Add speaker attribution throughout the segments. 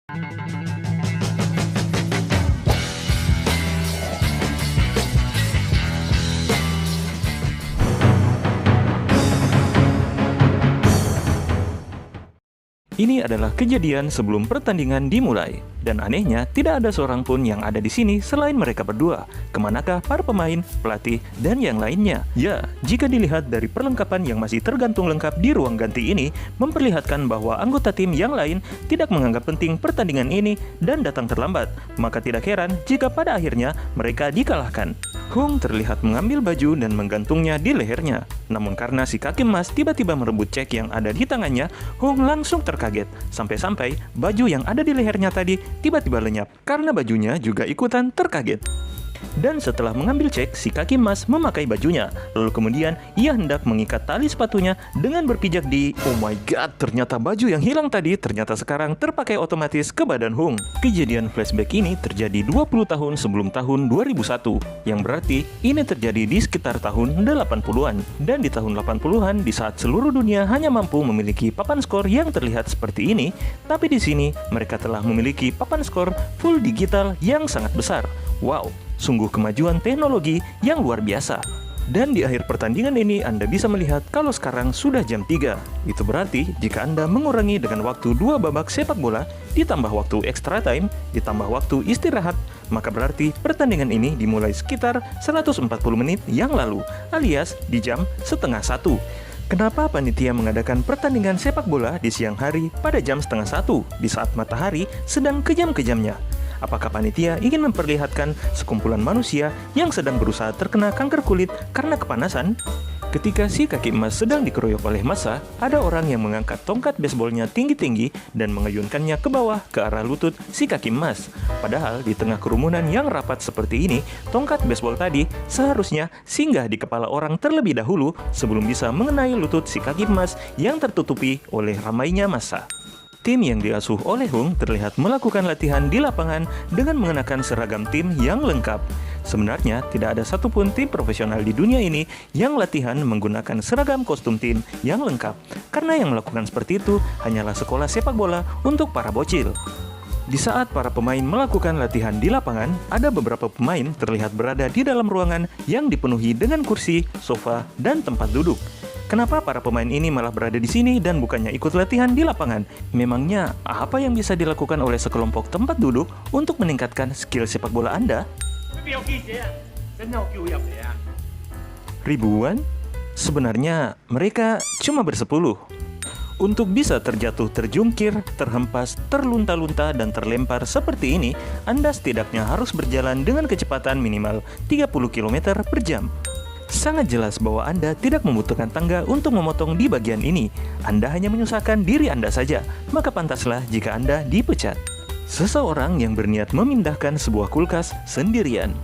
Speaker 1: Ini adalah kejadian sebelum pertandingan dimulai. Dan anehnya, tidak ada seorang pun yang ada di sini selain mereka berdua. Kemanakah para pemain, pelatih, dan yang lainnya? Ya, jika dilihat dari perlengkapan yang masih tergantung lengkap di ruang ganti ini, memperlihatkan bahwa anggota tim yang lain tidak menganggap penting pertandingan ini dan datang terlambat. Maka tidak heran jika pada akhirnya mereka dikalahkan. Hung terlihat mengambil baju dan menggantungnya di lehernya. Namun karena si kaki emas tiba-tiba merebut cek yang ada di tangannya, Hung langsung terkaget. Sampai-sampai baju yang ada di lehernya tadi tiba-tiba lenyap karena bajunya juga ikutan terkaget. Dan setelah mengambil cek, si kaki emas memakai bajunya. Lalu kemudian ia hendak mengikat tali sepatunya dengan berpijak di... Oh my god, ternyata baju yang hilang tadi ternyata sekarang terpakai otomatis ke badan Hung. Kejadian flashback ini terjadi 20 tahun sebelum tahun 2001, yang berarti ini terjadi di sekitar tahun 80-an. Dan di tahun 80-an, di saat seluruh dunia hanya mampu memiliki papan skor yang terlihat seperti ini, tapi di sini mereka telah memiliki papan skor full digital yang sangat besar. Wow, sungguh kemajuan teknologi yang luar biasa. Dan di akhir pertandingan ini Anda bisa melihat kalau sekarang sudah jam 3. Itu berarti jika Anda mengurangi dengan waktu 2 babak sepak bola, ditambah waktu extra time, ditambah waktu istirahat, maka berarti pertandingan ini dimulai sekitar 140 menit yang lalu, alias di jam setengah 1. Kenapa panitia mengadakan pertandingan sepak bola di siang hari pada jam setengah 1 di saat matahari sedang kejam-kejamnya? Apakah panitia ingin memperlihatkan sekumpulan manusia yang sedang berusaha terkena kanker kulit karena kepanasan? Ketika si kaki emas sedang dikeroyok oleh massa, ada orang yang mengangkat tongkat baseballnya tinggi-tinggi dan mengayunkannya ke bawah ke arah lutut si kaki emas. Padahal di tengah kerumunan yang rapat seperti ini, tongkat baseball tadi seharusnya singgah di kepala orang terlebih dahulu sebelum bisa mengenai lutut si kaki emas yang tertutupi oleh ramainya massa. Tim yang diasuh oleh Hung terlihat melakukan latihan di lapangan dengan mengenakan seragam tim yang lengkap. Sebenarnya tidak ada satupun tim profesional di dunia ini yang latihan menggunakan seragam kostum tim yang lengkap, karena yang melakukan seperti itu hanyalah sekolah sepak bola untuk para bocil. Di saat para pemain melakukan latihan di lapangan, ada beberapa pemain terlihat berada di dalam ruangan yang dipenuhi dengan kursi, sofa, dan tempat duduk. Kenapa para pemain ini malah berada di sini dan bukannya ikut latihan di lapangan? Memangnya apa yang bisa dilakukan oleh sekelompok tempat duduk untuk meningkatkan skill sepak bola Anda? Ribuan? Sebenarnya mereka cuma bersepuluh. Untuk bisa terjatuh, terjungkir, terhempas, terlunta-lunta, dan terlempar seperti ini, Anda setidaknya harus berjalan dengan kecepatan minimal 30 km per jam. Sangat jelas bahwa Anda tidak membutuhkan tangga untuk memotong di bagian ini. Anda hanya menyusahkan diri Anda saja, maka pantaslah jika Anda dipecat. Seseorang yang berniat memindahkan sebuah kulkas sendirian.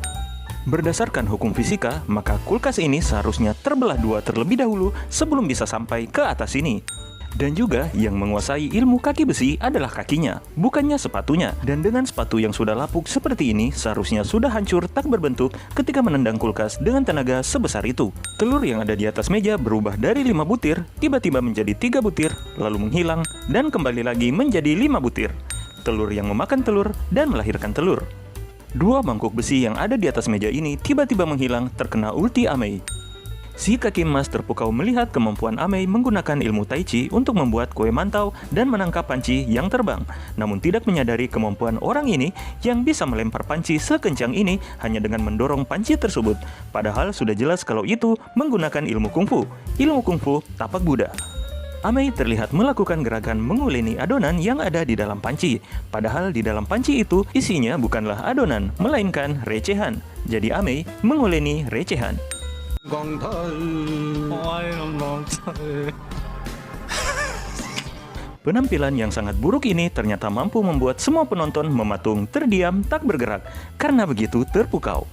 Speaker 1: Berdasarkan hukum fisika, maka kulkas ini seharusnya terbelah dua terlebih dahulu sebelum bisa sampai ke atas ini. Dan juga yang menguasai ilmu kaki besi adalah kakinya, bukannya sepatunya. Dan dengan sepatu yang sudah lapuk seperti ini, seharusnya sudah hancur tak berbentuk ketika menendang kulkas dengan tenaga sebesar itu. Telur yang ada di atas meja berubah dari 5 butir, tiba-tiba menjadi 3 butir, lalu menghilang, dan kembali lagi menjadi 5 butir. Telur yang memakan telur dan melahirkan telur. 2 mangkuk besi yang ada di atas meja ini tiba-tiba menghilang terkena ulti Amei. Si kaki emas terpukau melihat kemampuan Amei menggunakan ilmu Tai Chi untuk membuat kue mantau dan menangkap panci yang terbang. Namun tidak menyadari kemampuan orang ini yang bisa melempar panci sekencang ini hanya dengan mendorong panci tersebut. Padahal sudah jelas kalau itu menggunakan ilmu kungfu. Ilmu kungfu tapak Buddha. Amei terlihat melakukan gerakan menguleni adonan yang ada di dalam panci. Padahal di dalam panci itu isinya bukanlah adonan, melainkan recehan. Jadi Amei menguleni recehan. Penampilan yang sangat buruk ini ternyata mampu membuat semua penonton mematung, terdiam, tak bergerak karena begitu terpukau.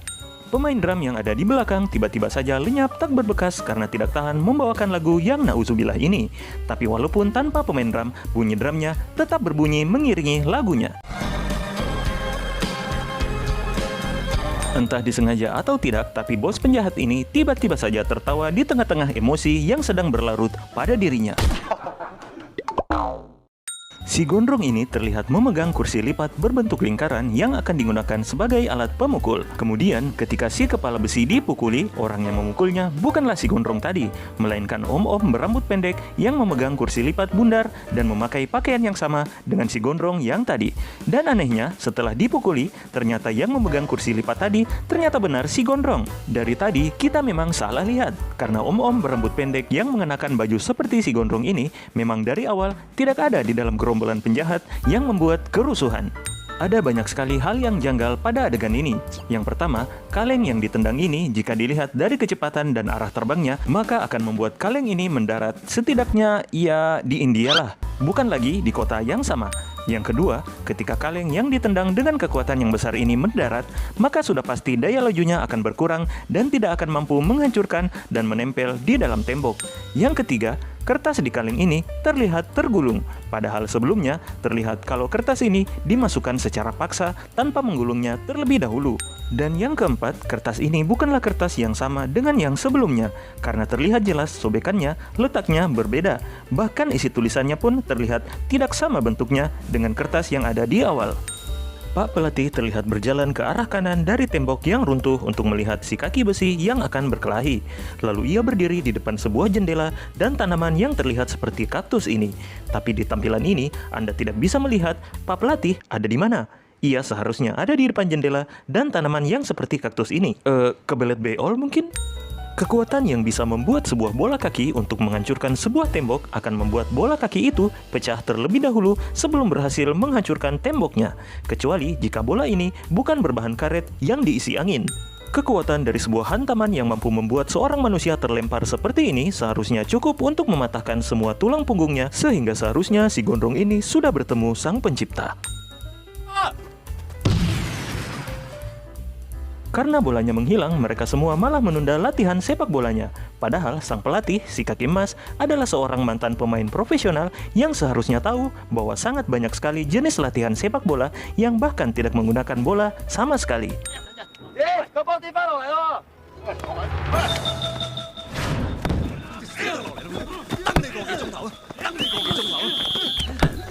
Speaker 1: Pemain drum yang ada di belakang tiba-tiba saja lenyap tak berbekas karena tidak tahan membawakan lagu yang nauzubillah ini. Tapi walaupun tanpa pemain drum, bunyi drumnya tetap berbunyi mengiringi lagunya. Entah disengaja atau tidak, tapi bos penjahat ini tiba-tiba saja tertawa di tengah-tengah emosi yang sedang berlarut pada dirinya. Si gondrong ini terlihat memegang kursi lipat berbentuk lingkaran yang akan digunakan sebagai alat pemukul. Kemudian, ketika si kepala besi dipukuli, orang yang memukulnya bukanlah si gondrong tadi, melainkan om-om berambut pendek yang memegang kursi lipat bundar dan memakai pakaian yang sama dengan si gondrong yang tadi. Dan anehnya, setelah dipukuli, ternyata yang memegang kursi lipat tadi ternyata benar si gondrong. Dari tadi, kita memang salah lihat, karena om-om berambut pendek yang mengenakan baju seperti si gondrong ini memang dari awal tidak ada di dalam gerombolan penjahat yang membuat kerusuhan. Ada banyak sekali hal yang janggal pada adegan ini. Yang pertama, kaleng yang ditendang ini jika dilihat dari kecepatan dan arah terbangnya, maka akan membuat kaleng ini mendarat setidaknya ya di India lah, bukan lagi di kota yang sama. Yang kedua, ketika kaleng yang ditendang dengan kekuatan yang besar ini mendarat, maka sudah pasti daya lajunya akan berkurang dan tidak akan mampu menghancurkan dan menempel di dalam tembok. Yang ketiga, kertas di kaleng ini terlihat tergulung, padahal sebelumnya terlihat kalau kertas ini dimasukkan secara paksa tanpa menggulungnya terlebih dahulu. Dan yang keempat, kertas ini bukanlah kertas yang sama dengan yang sebelumnya, karena terlihat jelas sobekannya, letaknya berbeda. Bahkan isi tulisannya pun terlihat tidak sama bentuknya dengan kertas yang ada di awal. Pak pelatih terlihat berjalan ke arah kanan dari tembok yang runtuh untuk melihat si kaki besi yang akan berkelahi. Lalu ia berdiri di depan sebuah jendela dan tanaman yang terlihat seperti kaktus ini. Tapi di tampilan ini, Anda tidak bisa melihat Pak pelatih ada di mana. Ia seharusnya ada di depan jendela dan tanaman yang seperti kaktus ini. Kebelet beol mungkin? Kekuatan yang bisa membuat sebuah bola kaki untuk menghancurkan sebuah tembok akan membuat bola kaki itu pecah terlebih dahulu sebelum berhasil menghancurkan temboknya. Kecuali jika bola ini bukan berbahan karet yang diisi angin. Kekuatan dari sebuah hantaman yang mampu membuat seorang manusia terlempar seperti ini seharusnya cukup untuk mematahkan semua tulang punggungnya, sehingga seharusnya si gondrong ini sudah bertemu sang pencipta. Karena bolanya menghilang, mereka semua malah menunda latihan sepak bolanya. Padahal sang pelatih, si kaki emas, adalah seorang mantan pemain profesional yang seharusnya tahu bahwa sangat banyak sekali jenis latihan sepak bola yang bahkan tidak menggunakan bola sama sekali.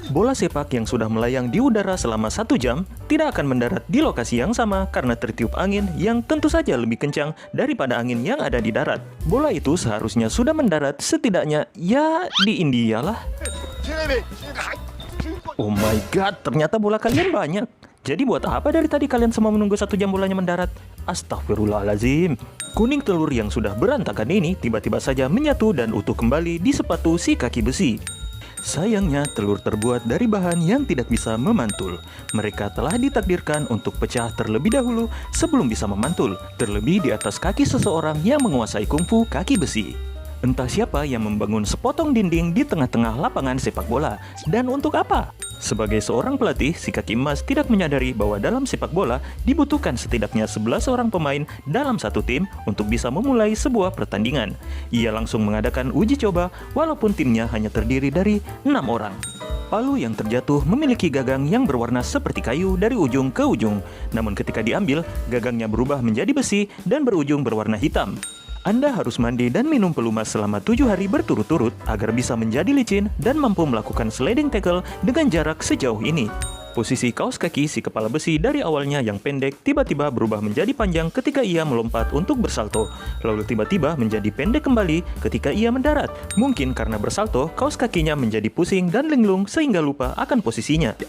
Speaker 1: Bola sepak yang sudah melayang di udara selama 1 jam tidak akan mendarat di lokasi yang sama karena tertiup angin yang tentu saja lebih kencang daripada angin yang ada di darat. Bola itu seharusnya sudah mendarat setidaknya ya di India lah. Oh my god, ternyata bola kalian banyak. Jadi buat apa dari tadi kalian semua menunggu 1 jam bolanya mendarat? Astagfirullahaladzim. Kuning telur yang sudah berantakan ini tiba-tiba saja menyatu dan utuh kembali di sepatu si kaki besi. Sayangnya, telur terbuat dari bahan yang tidak bisa memantul. Mereka telah ditakdirkan untuk pecah terlebih dahulu sebelum bisa memantul, terlebih di atas kaki seseorang yang menguasai kungfu kaki besi. Entah siapa yang membangun sepotong dinding di tengah-tengah lapangan sepak bola. Dan untuk apa? Sebagai seorang pelatih, si kaki emas tidak menyadari bahwa dalam sepak bola dibutuhkan setidaknya 11 orang pemain dalam satu tim untuk bisa memulai sebuah pertandingan. Ia langsung mengadakan uji coba walaupun timnya hanya terdiri dari 6 orang. Palu yang terjatuh memiliki gagang yang berwarna seperti kayu dari ujung ke ujung. Namun ketika diambil, gagangnya berubah menjadi besi dan berujung berwarna hitam. Anda harus mandi dan minum pelumas selama 7 hari berturut-turut agar bisa menjadi licin dan mampu melakukan sliding tackle dengan jarak sejauh ini. Posisi kaos kaki si kepala besi dari awalnya yang pendek tiba-tiba berubah menjadi panjang ketika ia melompat untuk bersalto, lalu tiba-tiba menjadi pendek kembali ketika ia mendarat. Mungkin karena bersalto, kaos kakinya menjadi pusing dan linglung sehingga lupa akan posisinya.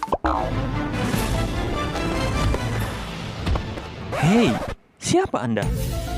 Speaker 1: Hei, siapa Anda?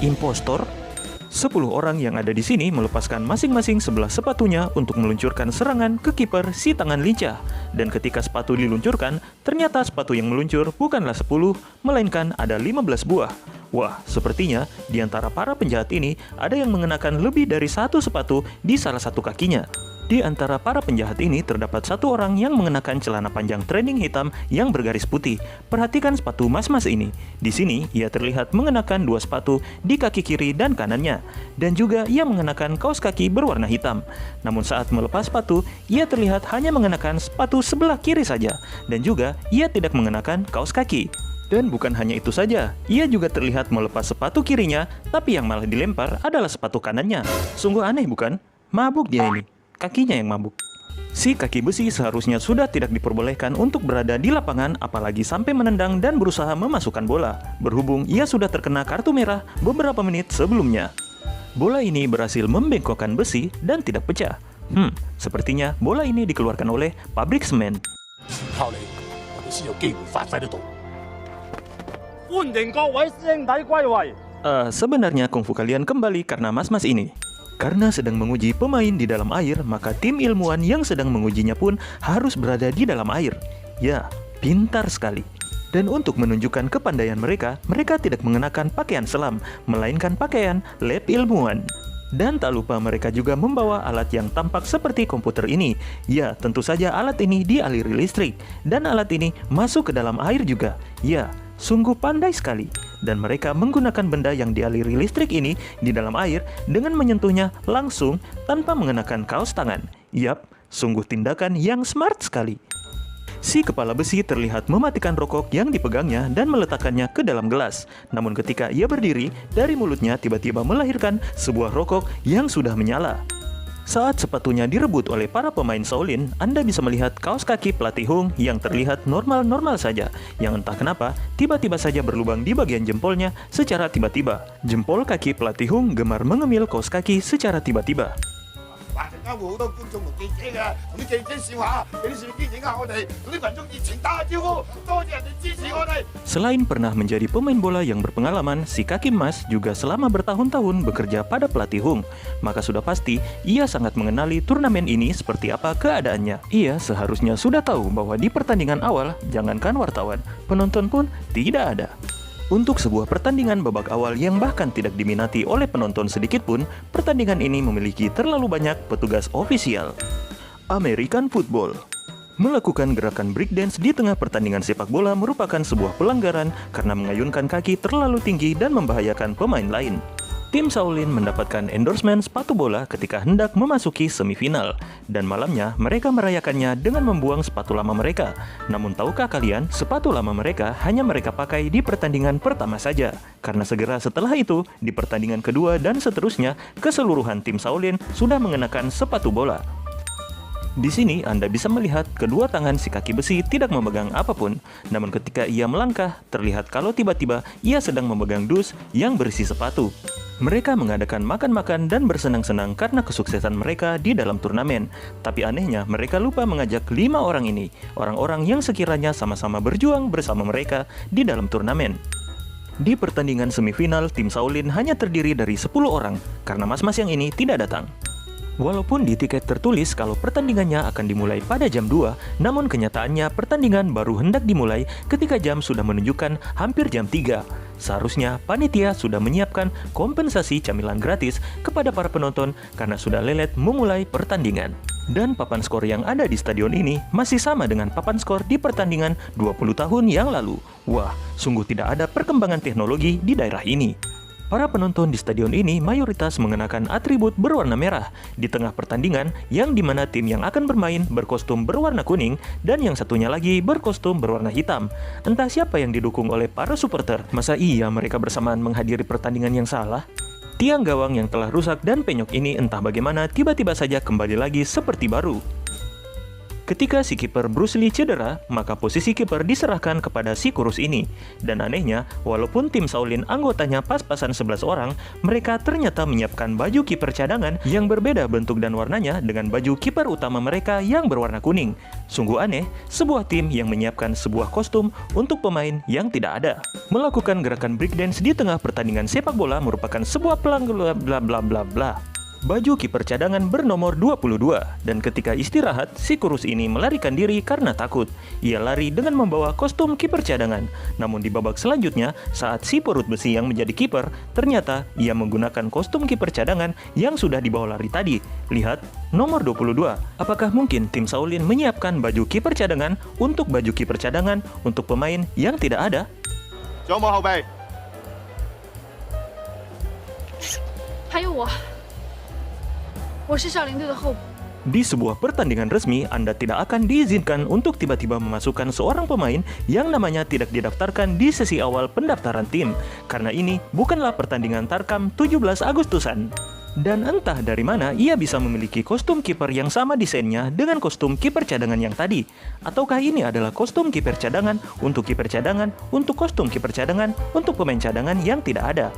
Speaker 1: Impostor? 10 orang yang ada di sini melepaskan masing-masing sebelah sepatunya untuk meluncurkan serangan ke kiper si tangan lincah. Dan ketika sepatu diluncurkan, ternyata sepatu yang meluncur bukanlah 10, melainkan ada 15 buah. Wah, sepertinya di antara para penjahat ini ada yang mengenakan lebih dari 1 sepatu di salah satu kakinya. Di antara para penjahat ini terdapat 1 orang yang mengenakan celana panjang training hitam yang bergaris putih. Perhatikan sepatu mas-mas ini. Di sini ia terlihat mengenakan 2 sepatu di kaki kiri dan kanannya. Dan juga ia mengenakan kaos kaki berwarna hitam. Namun saat melepas sepatu, ia terlihat hanya mengenakan sepatu sebelah kiri saja. Dan juga ia tidak mengenakan kaos kaki. Dan bukan hanya itu saja, ia juga terlihat melepas sepatu kirinya, tapi yang malah dilempar adalah sepatu kanannya. Sungguh aneh bukan? Mabuk dia ini. Kakinya yang mabuk. Si kaki besi seharusnya sudah tidak diperbolehkan untuk berada di lapangan apalagi sampai menendang dan berusaha memasukkan bola. Berhubung ia sudah terkena kartu merah beberapa menit sebelumnya. Bola ini berhasil membengkokkan besi dan tidak pecah. Sepertinya bola ini dikeluarkan oleh pabrik semen. Sebenarnya kungfu kalian kembali karena mas-mas ini. Karena sedang menguji pemain di dalam air, maka tim ilmuwan yang sedang mengujinya pun harus berada di dalam air. Ya, pintar sekali. Dan untuk menunjukkan kepandaian mereka, mereka tidak mengenakan pakaian selam, melainkan pakaian lab ilmuwan. Dan tak lupa mereka juga membawa alat yang tampak seperti komputer ini. Ya, tentu saja alat ini dialiri listrik. Dan alat ini masuk ke dalam air juga. Ya, sungguh pandai sekali. Dan mereka menggunakan benda yang dialiri listrik ini di dalam air dengan menyentuhnya langsung tanpa mengenakan kaos tangan. Yap, sungguh tindakan yang smart sekali. Si kepala besi terlihat mematikan rokok yang dipegangnya dan meletakkannya ke dalam gelas. Namun ketika ia berdiri, dari mulutnya tiba-tiba melahirkan sebuah rokok yang sudah menyala. Saat sepatunya direbut oleh para pemain Shaolin, Anda bisa melihat kaos kaki pelatih Hung yang terlihat normal-normal saja, yang entah kenapa tiba-tiba saja berlubang di bagian jempolnya secara tiba-tiba. Jempol kaki pelatih Hung gemar mengemil kaos kaki secara tiba-tiba. Selain pernah menjadi pemain bola yang berpengalaman, si kaki emas juga selama bertahun-tahun bekerja pada pelatih Hung. Maka sudah pasti ia sangat mengenali turnamen ini seperti apa keadaannya. Ia seharusnya sudah tahu bahwa di pertandingan awal, jangankan wartawan, penonton pun tidak ada. Untuk sebuah pertandingan babak awal yang bahkan tidak diminati oleh penonton sedikit pun, pertandingan ini memiliki terlalu banyak petugas ofisial. American Football. Melakukan gerakan breakdance di tengah pertandingan sepak bola merupakan sebuah pelanggaran karena mengayunkan kaki terlalu tinggi dan membahayakan pemain lain. Tim Shaolin mendapatkan endorsement sepatu bola ketika hendak memasuki semifinal, dan malamnya mereka merayakannya dengan membuang sepatu lama mereka. Namun tahukah kalian, sepatu lama mereka hanya mereka pakai di pertandingan pertama saja, karena segera setelah itu, di pertandingan kedua dan seterusnya, keseluruhan tim Shaolin sudah mengenakan sepatu bola. Di sini Anda bisa melihat kedua tangan si kaki besi tidak memegang apapun, namun ketika ia melangkah, terlihat kalau tiba-tiba ia sedang memegang dus yang berisi sepatu. Mereka mengadakan makan-makan dan bersenang-senang karena kesuksesan mereka di dalam turnamen. Tapi anehnya, mereka lupa mengajak 5 orang ini, orang-orang yang sekiranya sama-sama berjuang bersama mereka di dalam turnamen. Di pertandingan semifinal, tim Shaolin hanya terdiri dari 10 orang, karena mas-mas yang ini tidak datang. Walaupun di tiket tertulis kalau pertandingannya akan dimulai pada jam 2, namun kenyataannya pertandingan baru hendak dimulai ketika jam sudah menunjukkan hampir jam 3. Seharusnya panitia sudah menyiapkan kompensasi camilan gratis kepada para penonton karena sudah lelet memulai pertandingan. Dan papan skor yang ada di stadion ini masih sama dengan papan skor di pertandingan 20 tahun yang lalu. Wah, sungguh tidak ada perkembangan teknologi di daerah ini. Para penonton di stadion ini mayoritas mengenakan atribut berwarna merah di tengah pertandingan yang dimana tim yang akan bermain berkostum berwarna kuning dan yang satunya lagi berkostum berwarna hitam. Entah siapa yang didukung oleh para supporter. Masa iya mereka bersamaan menghadiri pertandingan yang salah? Tiang gawang yang telah rusak dan penyok ini entah bagaimana tiba-tiba saja kembali lagi seperti baru. Ketika si kiper Bruce Lee cedera, maka posisi kiper diserahkan kepada si kurus ini. Dan anehnya, walaupun tim Shaolin anggotanya pas-pasan 11 orang, mereka ternyata menyiapkan baju kiper cadangan yang berbeda bentuk dan warnanya dengan baju kiper utama mereka yang berwarna kuning. Sungguh aneh, sebuah tim yang menyiapkan sebuah kostum untuk pemain yang tidak ada. Melakukan gerakan breakdance di tengah pertandingan sepak bola merupakan sebuah pelanggaran bla bla bla bla. Baju kiper cadangan bernomor 22, dan ketika istirahat, si kurus ini melarikan diri karena takut. Ia lari dengan membawa kostum kiper cadangan. Namun di babak selanjutnya, saat si perut besi yang menjadi kiper, ternyata ia menggunakan kostum kiper cadangan yang sudah dibawa lari tadi. Lihat, nomor 22. Apakah mungkin tim Shaolin menyiapkan baju kiper cadangan untuk baju kiper cadangan untuk pemain yang tidak ada? Di sebuah pertandingan resmi, Anda tidak akan diizinkan untuk tiba-tiba memasukkan seorang pemain yang namanya tidak didaftarkan di sesi awal pendaftaran tim, karena ini bukanlah pertandingan Tarkam 17 Agustusan. Dan entah dari mana ia bisa memiliki kostum kiper yang sama desainnya dengan kostum kiper cadangan yang tadi. Ataukah ini adalah kostum kiper cadangan untuk kiper cadangan untuk kostum kiper cadangan untuk pemain cadangan yang tidak ada.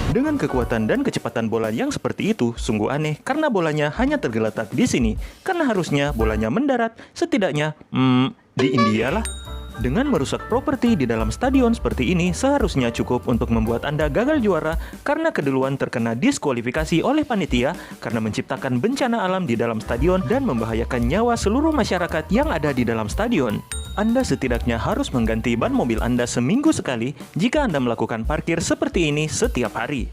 Speaker 1: Dengan kekuatan dan kecepatan bola yang seperti itu, sungguh aneh karena bolanya hanya tergeletak di sini. Karena harusnya bolanya mendarat, setidaknya, di India lah. Dengan merusak properti di dalam stadion seperti ini, seharusnya cukup untuk membuat Anda gagal juara karena keduluan terkena diskualifikasi oleh panitia karena menciptakan bencana alam di dalam stadion dan membahayakan nyawa seluruh masyarakat yang ada di dalam stadion. Anda setidaknya harus mengganti ban mobil Anda seminggu sekali jika Anda melakukan parkir seperti ini setiap hari.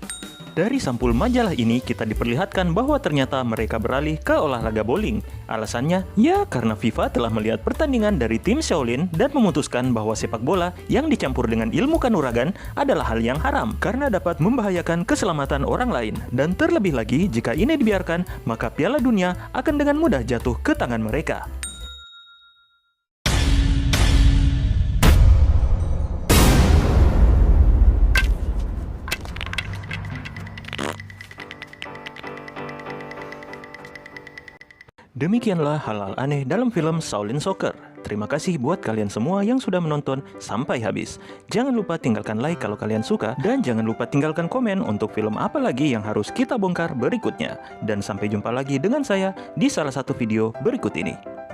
Speaker 1: Dari sampul majalah ini kita diperlihatkan bahwa ternyata mereka beralih ke olahraga bowling. Alasannya, ya karena FIFA telah melihat pertandingan dari tim Shaolin dan memutuskan bahwa sepak bola yang dicampur dengan ilmu kanuragan adalah hal yang haram karena dapat membahayakan keselamatan orang lain. Dan terlebih lagi, jika ini dibiarkan, maka Piala Dunia akan dengan mudah jatuh ke tangan mereka. Demikianlah hal-hal aneh dalam film Shaolin Soccer. Terima kasih buat kalian semua yang sudah menonton sampai habis. Jangan lupa tinggalkan like kalau kalian suka, dan jangan lupa tinggalkan komen untuk film apa lagi yang harus kita bongkar berikutnya. Dan sampai jumpa lagi dengan saya di salah satu video berikut ini.